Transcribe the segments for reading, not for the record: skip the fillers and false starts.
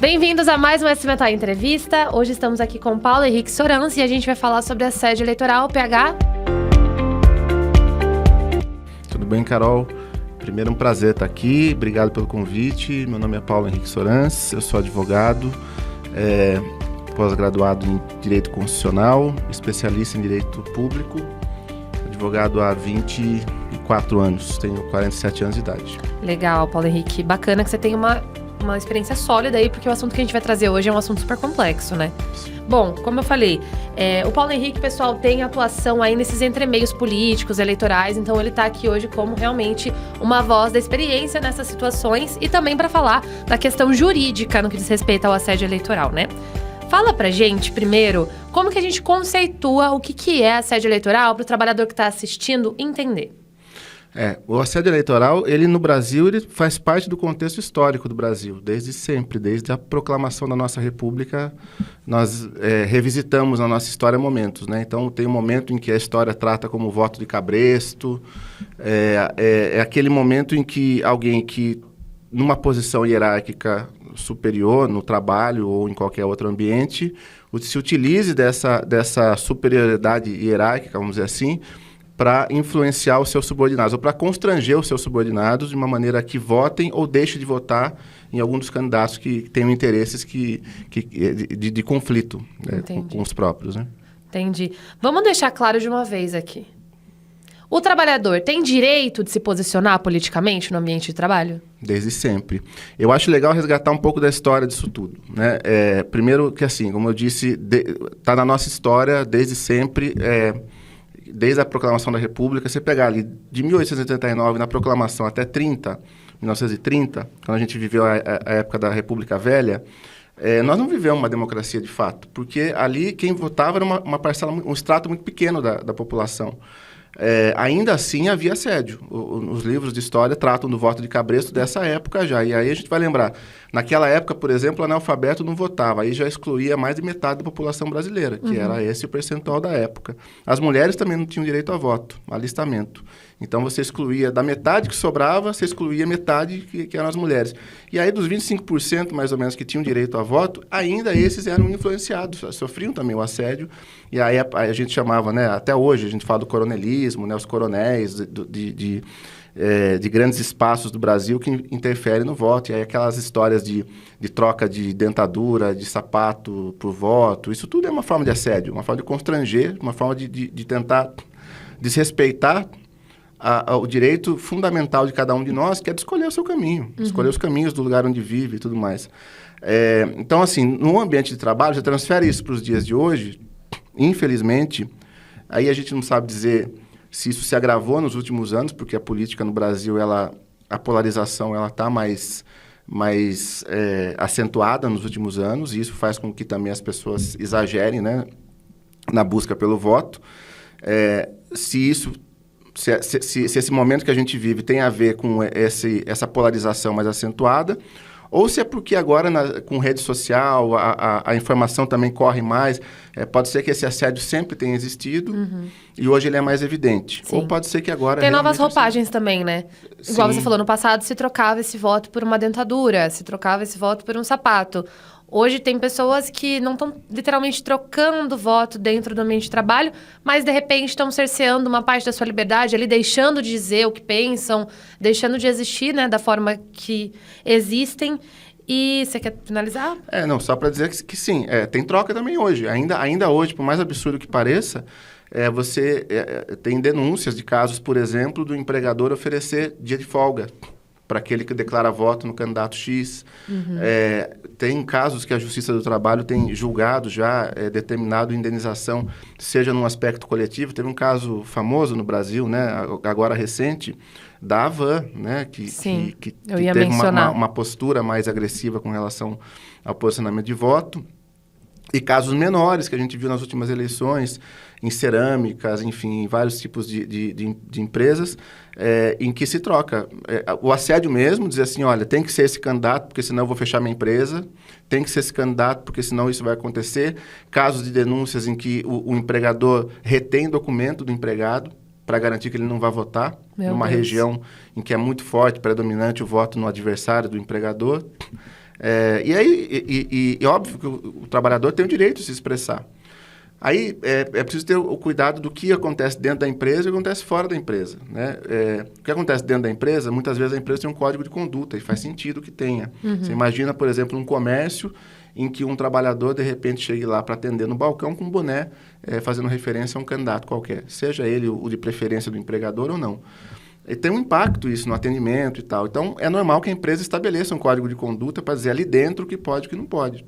Bem-vindos a mais uma SMTA Entrevista. Hoje estamos aqui com Paulo Henrique Sorans e a gente vai falar sobre assédio eleitoral, PH. Tudo bem, Carol? Primeiro, um prazer estar aqui. Obrigado pelo convite. Meu nome é Paulo Henrique Sorans, eu sou advogado, pós-graduado em Direito Constitucional, especialista em Direito Público, advogado há 24 anos, tenho 47 anos de idade. Legal, Paulo Henrique. Bacana que você tem uma experiência sólida aí, porque o assunto que a gente vai trazer hoje é um assunto super complexo, né? Bom, como eu falei, o Paulo Henrique, pessoal, tem atuação aí nesses entremeios políticos, eleitorais, então ele tá aqui hoje como realmente uma voz da experiência nessas situações e também para falar da questão jurídica no que diz respeito ao assédio eleitoral, né? Fala pra gente, primeiro, como que a gente conceitua o que é assédio eleitoral para o trabalhador que está assistindo entender. O assédio eleitoral, ele no Brasil, ele faz parte do contexto histórico do Brasil, desde sempre, desde a proclamação da nossa República, nós revisitamos na nossa história momentos, né? Então, tem um momento em que a história trata como o voto de cabresto, é aquele momento em que alguém que, numa posição hierárquica superior, no trabalho ou em qualquer outro ambiente, se utilize dessa superioridade hierárquica, vamos dizer assim, para influenciar os seus subordinados, ou para constranger os seus subordinados de uma maneira que votem ou deixem de votar em algum dos candidatos que tenham interesses de conflito, né, com os próprios. Né? Entendi. Vamos deixar claro de uma vez aqui. O trabalhador tem direito de se posicionar politicamente no ambiente de trabalho? Desde sempre. Eu acho legal resgatar um pouco da história disso tudo. Né? Primeiro que, assim, como eu disse, está na nossa história desde sempre. Desde a proclamação da República, você pegar ali de 1889 na proclamação até 1930, quando a gente viveu a época da República Velha, nós não vivemos uma democracia de fato, porque ali quem votava era uma parcela, um extrato muito pequeno da população. Ainda assim havia assédio. Os livros de história tratam do voto de cabresto dessa época já. E aí a gente vai lembrar, naquela época, por exemplo, o analfabeto não votava. Aí já excluía mais de metade da população brasileira, que era esse o percentual da época. As mulheres também não tinham direito a voto, a alistamento. Então você excluía da metade que sobrava, você excluía metade que eram as mulheres. E aí dos 25% mais ou menos que tinham direito a voto, ainda esses eram influenciados, sofriam também o assédio. E aí a gente chamava, né, até hoje a gente fala do coronelismo, né, os coronéis de grandes espaços do Brasil que interferem no voto. E aí aquelas histórias de troca de dentadura, de sapato por voto, isso tudo é uma forma de assédio, uma forma de constranger, uma forma de tentar desrespeitar o direito fundamental de cada um de nós, que é de escolher o seu caminho, escolher os caminhos do lugar onde vive e tudo mais. Então, assim, no ambiente de trabalho, você transfere isso para os dias de hoje, infelizmente, aí a gente não sabe dizer se isso se agravou nos últimos anos, porque a política no Brasil, a polarização, ela está mais acentuada nos últimos anos, e isso faz com que também as pessoas exagerem, né, na busca pelo voto. Se esse momento que a gente vive tem a ver com essa polarização mais acentuada, ou se é porque agora, com rede social, a informação também corre mais, pode ser que esse assédio sempre tenha existido e hoje ele é mais evidente. Sim. Ou pode ser que agora... Tem novas roupagens também, né? Igual Sim. Você falou, no passado se trocava esse voto por uma dentadura, se trocava esse voto por um sapato. Hoje tem pessoas que não estão literalmente trocando voto dentro do ambiente de trabalho, mas de repente estão cerceando uma parte da sua liberdade ali, deixando de dizer o que pensam, deixando de existir, né, da forma que existem. E você quer finalizar? Não, só para dizer que sim, tem troca também hoje. Ainda hoje, por mais absurdo que pareça, você tem denúncias de casos, por exemplo, do empregador oferecer dia de folga para aquele que declara voto no candidato X. Tem casos que a Justiça do Trabalho tem julgado já, determinado indenização, seja num aspecto coletivo. Teve um caso famoso no Brasil, né, agora recente, da Havan, né, que teve uma postura mais agressiva com relação ao posicionamento de voto. E casos menores que a gente viu nas últimas eleições, em cerâmicas, enfim, em vários tipos de empresas, em que se troca. O assédio mesmo, dizer assim, olha, tem que ser esse candidato, porque senão eu vou fechar minha empresa, tem que ser esse candidato, porque senão isso vai acontecer. Casos de denúncias em que o empregador retém documento do empregado para garantir que ele não vai votar, numa região em que é muito forte, predominante o voto no adversário do empregador. E aí, óbvio que o trabalhador tem o direito de se expressar. Aí é preciso ter o cuidado do que acontece dentro da empresa e o que acontece fora da empresa, né? O que acontece dentro da empresa, muitas vezes a empresa tem um código de conduta e faz sentido que tenha. Você imagina, por exemplo, um comércio em que um trabalhador, de repente, chegue lá para atender no balcão com um boné, fazendo referência a um candidato qualquer, seja ele o de preferência do empregador ou não. E tem um impacto isso no atendimento e tal. Então, é normal que a empresa estabeleça um código de conduta para dizer ali dentro o que pode e o que não pode.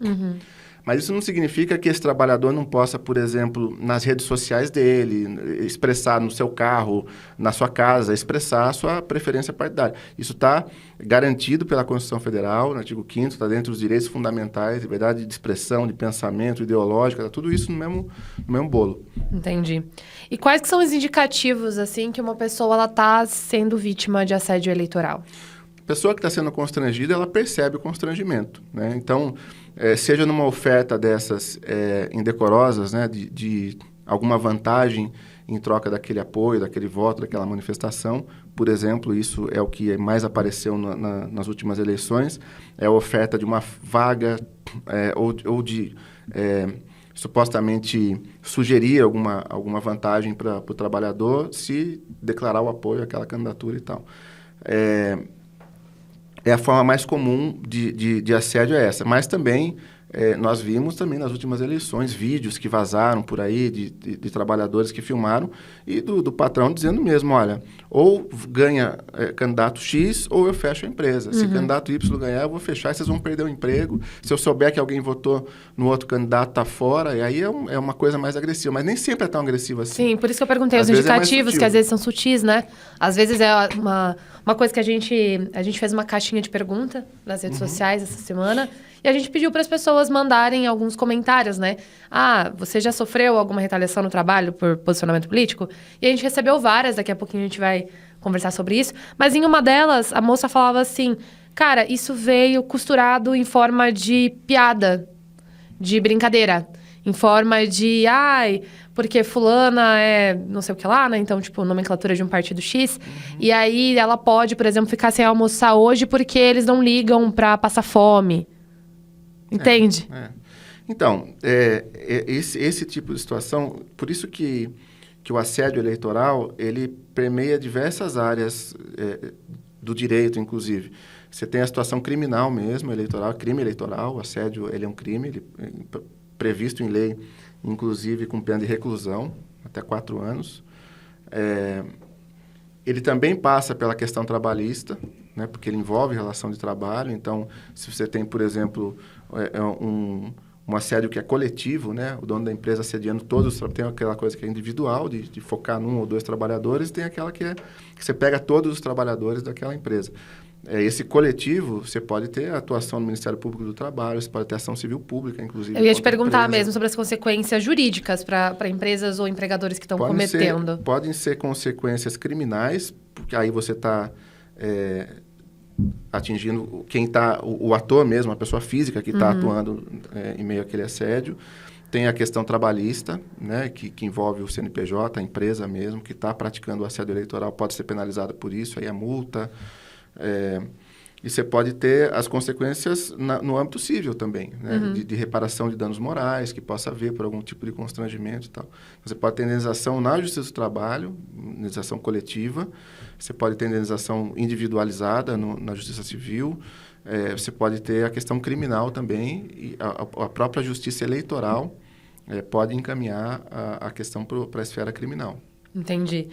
Mas isso não significa que esse trabalhador não possa, por exemplo, nas redes sociais dele, expressar no seu carro, na sua casa, expressar a sua preferência partidária. Isso está garantido pela Constituição Federal, no artigo 5º, está dentro dos direitos fundamentais, liberdade de expressão, de pensamento, ideológica, está tudo isso no mesmo bolo. Entendi. E quais que são os indicativos, assim, que uma pessoa está sendo vítima de assédio eleitoral? A pessoa que está sendo constrangida, ela percebe o constrangimento, né? Então, seja numa oferta dessas indecorosas, né, de alguma vantagem em troca daquele apoio, daquele voto, daquela manifestação. Por exemplo, isso é o que mais apareceu nas últimas eleições, é a oferta de uma vaga ou de supostamente sugerir alguma vantagem para o trabalhador se declarar o apoio àquela candidatura e tal. A forma mais comum de assédio é essa. Mas também, nós vimos também nas últimas eleições vídeos que vazaram por aí de trabalhadores que filmaram e do patrão dizendo mesmo, olha, ou ganha candidato X ou eu fecho a empresa. Se candidato Y ganhar, eu vou fechar e vocês vão perder o emprego. Se eu souber que alguém votou no outro candidato, tá fora, e aí é uma coisa mais agressiva. Mas nem sempre é tão agressiva assim. Sim, por isso que eu perguntei os indicativos, que às vezes são sutis, né? Às vezes é uma coisa que a gente fez uma caixinha de pergunta nas redes sociais essa semana e a gente pediu para as pessoas mandarem alguns comentários, né? Ah, você já sofreu alguma retaliação no trabalho por posicionamento político? E a gente recebeu várias, daqui a pouquinho a gente vai conversar sobre isso. Mas em uma delas, a moça falava assim, cara, isso veio costurado em forma de piada, de brincadeira. Em forma de, porque fulana é não sei o que lá, né? Então, tipo, nomenclatura de um partido X. E aí ela pode, por exemplo, ficar sem almoçar hoje porque eles não ligam pra passar fome. Entende? Então, esse tipo de situação, por isso que o assédio eleitoral, ele permeia diversas áreas do direito, inclusive. Você tem a situação criminal mesmo, eleitoral, crime eleitoral, o assédio, ele é um crime, ele previsto em lei, inclusive com pena de reclusão, até 4 anos. Ele também passa pela questão trabalhista, né, porque ele envolve relação de trabalho. Então, se você tem, por exemplo, um assédio que é coletivo, né, o dono da empresa assediando todos, tem aquela coisa que é individual, de focar num ou dois trabalhadores, e tem aquela que você pega todos os trabalhadores daquela empresa. Esse coletivo, você pode ter a atuação do Ministério Público do Trabalho, você pode ter ação civil pública, inclusive. Eu ia te perguntar mesmo sobre as consequências jurídicas para empresas ou empregadores que estão cometendo. Podem ser consequências criminais, porque aí você está atingindo quem está, o ator mesmo, a pessoa física que está atuando em meio àquele assédio. Tem a questão trabalhista, né, que envolve o CNPJ, a empresa mesmo, que está praticando o assédio eleitoral, pode ser penalizada por isso, aí a multa. E você pode ter as consequências no âmbito civil também, né? De reparação de danos morais que possa haver por algum tipo de constrangimento e tal. Você pode ter indenização na Justiça do Trabalho, indenização coletiva, você pode ter indenização individualizada na Justiça Civil, você pode ter a questão criminal também, e a própria Justiça Eleitoral pode encaminhar a questão para a esfera criminal. Entendi.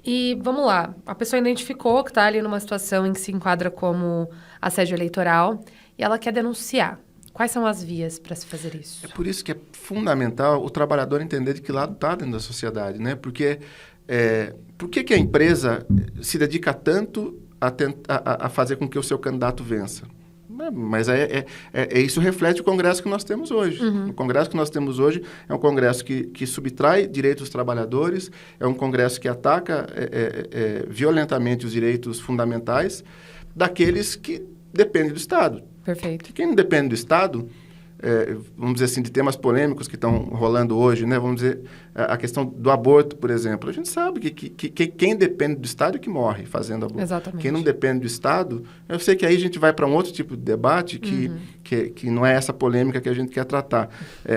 E vamos lá, a pessoa identificou que está ali numa situação em que se enquadra como assédio eleitoral e ela quer denunciar. Quais são as vias para se fazer isso? É por isso que é fundamental o trabalhador entender de que lado está dentro da sociedade, né? Porque por que a empresa se dedica tanto a fazer com que o seu candidato vença? Mas isso reflete o Congresso que nós temos hoje. O Congresso que nós temos hoje é um Congresso que subtrai direitos dos trabalhadores, é um Congresso que ataca violentamente os direitos fundamentais daqueles que dependem do Estado. Perfeito. Quem não depende do Estado vamos dizer assim, de temas polêmicos que estão rolando hoje, né? Vamos dizer, a questão do aborto, por exemplo. A gente sabe que quem depende do Estado é que morre fazendo aborto. Exatamente. Quem não depende do Estado, eu sei que aí a gente vai para um outro tipo de debate que não é essa polêmica que a gente quer tratar.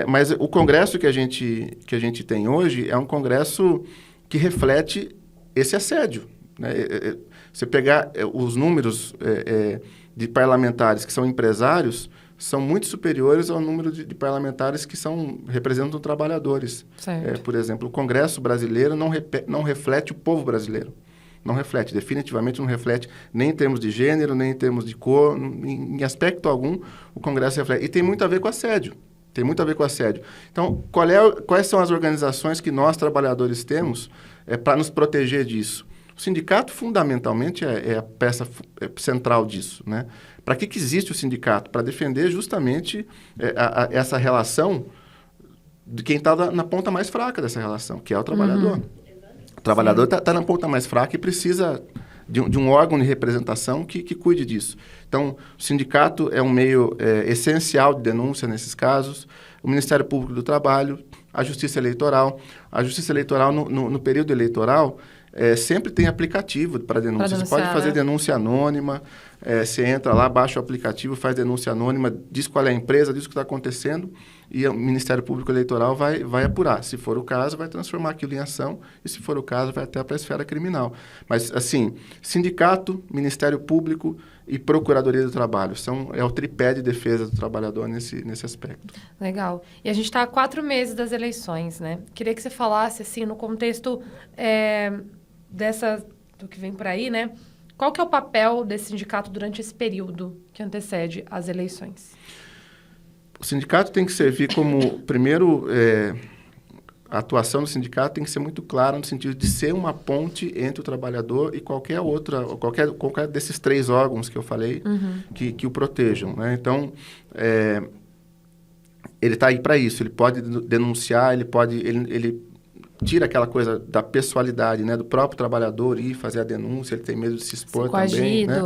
Mas o congresso que a gente tem hoje é um congresso que reflete esse assédio, né? Você pegar os números de parlamentares que são empresários, são muito superiores ao número de parlamentares que representam trabalhadores. Por exemplo, o Congresso brasileiro não reflete o povo brasileiro. Não reflete, definitivamente não reflete nem em termos de gênero, nem em termos de cor, em aspecto algum, o Congresso reflete. E tem muito a ver com assédio. Tem muito a ver com assédio. Então, quais são as organizações que nós, trabalhadores, temos para nos proteger disso? O sindicato, fundamentalmente, é a peça central disso, né? Para que existe o sindicato? Para defender justamente essa relação de quem está na ponta mais fraca dessa relação, que é o trabalhador. O trabalhador está na ponta mais fraca e precisa de um órgão de representação que cuide disso. Então, o sindicato é um meio essencial de denúncia nesses casos, o Ministério Público do Trabalho, a Justiça Eleitoral. A Justiça Eleitoral, no período eleitoral, sempre tem aplicativo para denúncia. Você pode fazer denúncia anônima, você entra lá, baixa o aplicativo, faz denúncia anônima, diz qual é a empresa, diz o que está acontecendo, e o Ministério Público Eleitoral vai apurar. Se for o caso, vai transformar aquilo em ação, e se for o caso, vai até para a esfera criminal. Mas, assim, sindicato, Ministério Público e Procuradoria do Trabalho é o tripé de defesa do trabalhador nesse aspecto. Legal. E a gente está há 4 meses das eleições, né? Queria que você falasse, assim, no contexto do que vem por aí, né? Qual que é o papel desse sindicato durante esse período que antecede as eleições? O sindicato tem que servir como, primeiro, a atuação do sindicato tem que ser muito clara no sentido de ser uma ponte entre o trabalhador e qualquer desses 3 órgãos que eu falei que o protejam, né? Então, ele está aí para isso. Ele pode denunciar, ele tira aquela coisa da pessoalidade, né, do próprio trabalhador ir fazer a denúncia, ele tem medo de se expor também, né?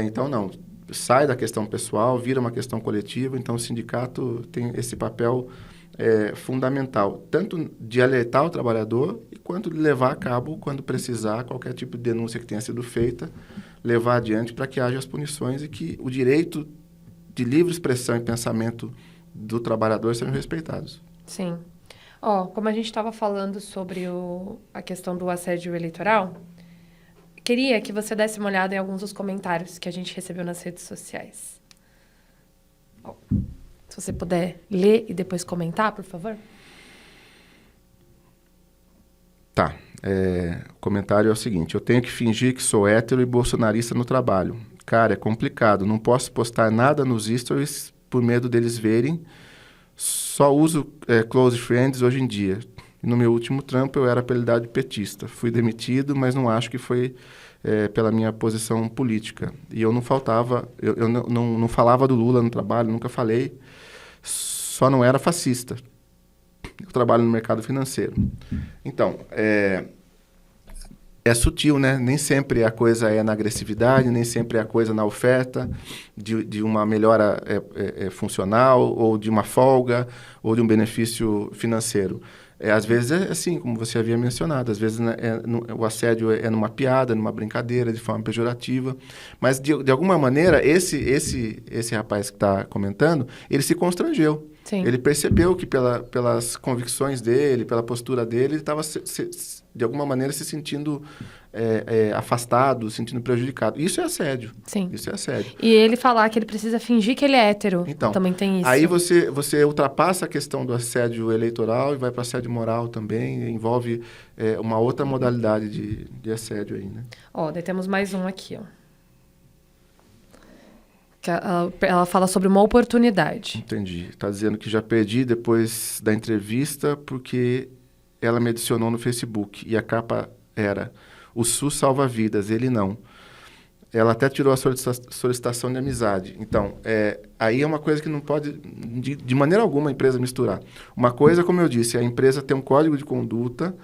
Então, não. Sai da questão pessoal, vira uma questão coletiva. Então, o sindicato tem esse papel fundamental, tanto de alertar o trabalhador quanto de levar a cabo, quando precisar, qualquer tipo de denúncia que tenha sido feita, levar adiante para que haja as punições e que o direito de livre expressão e pensamento do trabalhador sejam respeitados. Sim. Como a gente estava falando sobre a questão do assédio eleitoral, queria que você desse uma olhada em alguns dos comentários que a gente recebeu nas redes sociais. Se você puder ler e depois comentar, por favor. Tá. O comentário é o seguinte: eu tenho que fingir que sou hétero e bolsonarista no trabalho. Cara, é complicado. Não posso postar nada nos stories por medo deles verem. Só uso close friends hoje em dia. E no meu último trampo eu era apelidado de petista. Fui demitido, mas não acho que foi pela minha posição política. E eu não faltava, eu não falava do Lula no trabalho, nunca falei. Só não era fascista. Eu trabalho no mercado financeiro. Então, é sutil, né? Nem sempre a coisa é na agressividade, nem sempre a coisa na oferta de uma melhora funcional, ou de uma folga, ou de um benefício financeiro. Às vezes é assim, como você havia mencionado, às vezes o assédio é numa piada, numa brincadeira, de forma pejorativa, mas de alguma maneira esse rapaz que está comentando, ele se constrangeu. Sim. Ele percebeu que pelas convicções dele, pela postura dele, ele estava de alguma maneira se sentindo afastado, se sentindo prejudicado. Isso é assédio. Sim. Isso é assédio. E ele falar que ele precisa fingir que ele é hétero, então, também tem isso. Aí você ultrapassa a questão do assédio eleitoral e vai para assédio moral também, envolve uma outra modalidade de assédio aí, né? Daí temos mais um aqui, que ela fala sobre uma oportunidade. Entendi. Está dizendo que já perdi depois da entrevista porque ela me adicionou no Facebook e a capa era: o SUS salva vidas, ele não. Ela até tirou a solicitação de amizade. Então, aí é uma coisa que não pode, de maneira alguma, a empresa misturar. Uma coisa, como eu disse, a empresa tem um código de conduta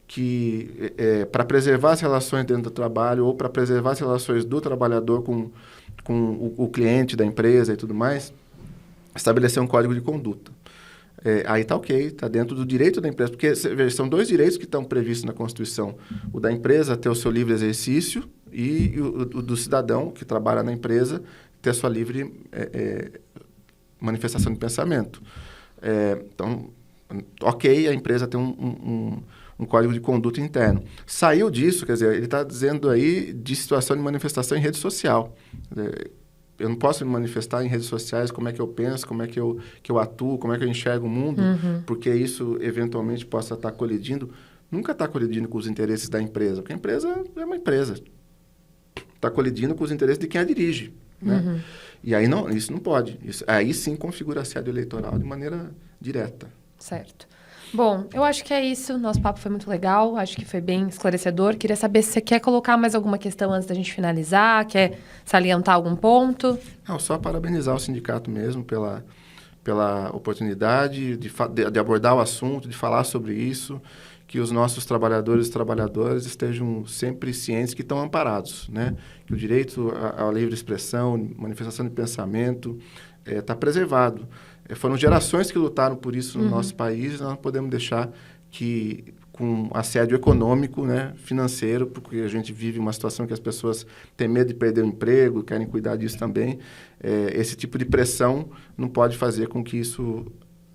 que, para preservar as relações dentro do trabalho ou para preservar as relações do trabalhador com o cliente da empresa e tudo mais, estabelecer um código de conduta. Aí está ok, está dentro do direito da empresa, porque veja, são 2 direitos que estão previstos na Constituição. O da empresa ter o seu livre exercício e o do cidadão que trabalha na empresa ter a sua livre manifestação de pensamento. Então, ok, a empresa tem um código de conduta interno. Saiu disso, quer dizer, ele está dizendo aí de situação de manifestação em rede social. Eu não posso me manifestar em redes sociais como é que eu penso, como é que eu atuo, como é que eu enxergo o mundo, porque isso eventualmente possa estar colidindo. Nunca está colidindo com os interesses da empresa, porque a empresa é uma empresa. Está colidindo com os interesses de quem a dirige. Né? E aí não, isso não pode. Aí sim configura assédio eleitoral de maneira direta. Certo. Bom, eu acho que é isso. Nosso papo foi muito legal, acho que foi bem esclarecedor. Queria saber se você quer colocar mais alguma questão antes da gente finalizar, quer salientar algum ponto? Não, só parabenizar o sindicato mesmo pela oportunidade de abordar o assunto, de falar sobre isso, que os nossos trabalhadores e trabalhadoras estejam sempre cientes que estão amparados, né? Que o direito à livre expressão, manifestação de pensamento está preservado. Foram gerações que lutaram por isso no nosso país, nós não podemos deixar que, com assédio econômico, né, financeiro, porque a gente vive uma situação que as pessoas têm medo de perder o emprego, querem cuidar disso também, esse tipo de pressão não pode fazer com que isso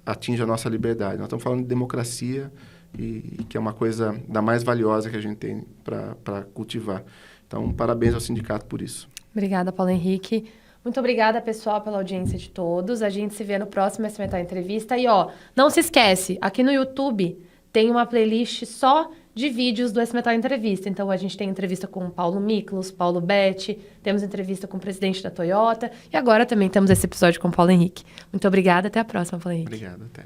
atinja a nossa liberdade. Nós estamos falando de democracia, e que é uma coisa da mais valiosa que a gente tem para cultivar. Então, parabéns ao sindicato por isso. Obrigada, Paulo Henrique. Muito obrigada, pessoal, pela audiência de todos. A gente se vê no próximo SMTO Entrevista. E, não se esquece, aqui no YouTube tem uma playlist só de vídeos do SMTO Entrevista. Então, a gente tem entrevista com o Paulo Miklos, Paulo Betti, temos entrevista com o presidente da Toyota e agora também temos esse episódio com o Paulo Henrique. Muito obrigada, até a próxima, Paulo Henrique. Obrigado, até.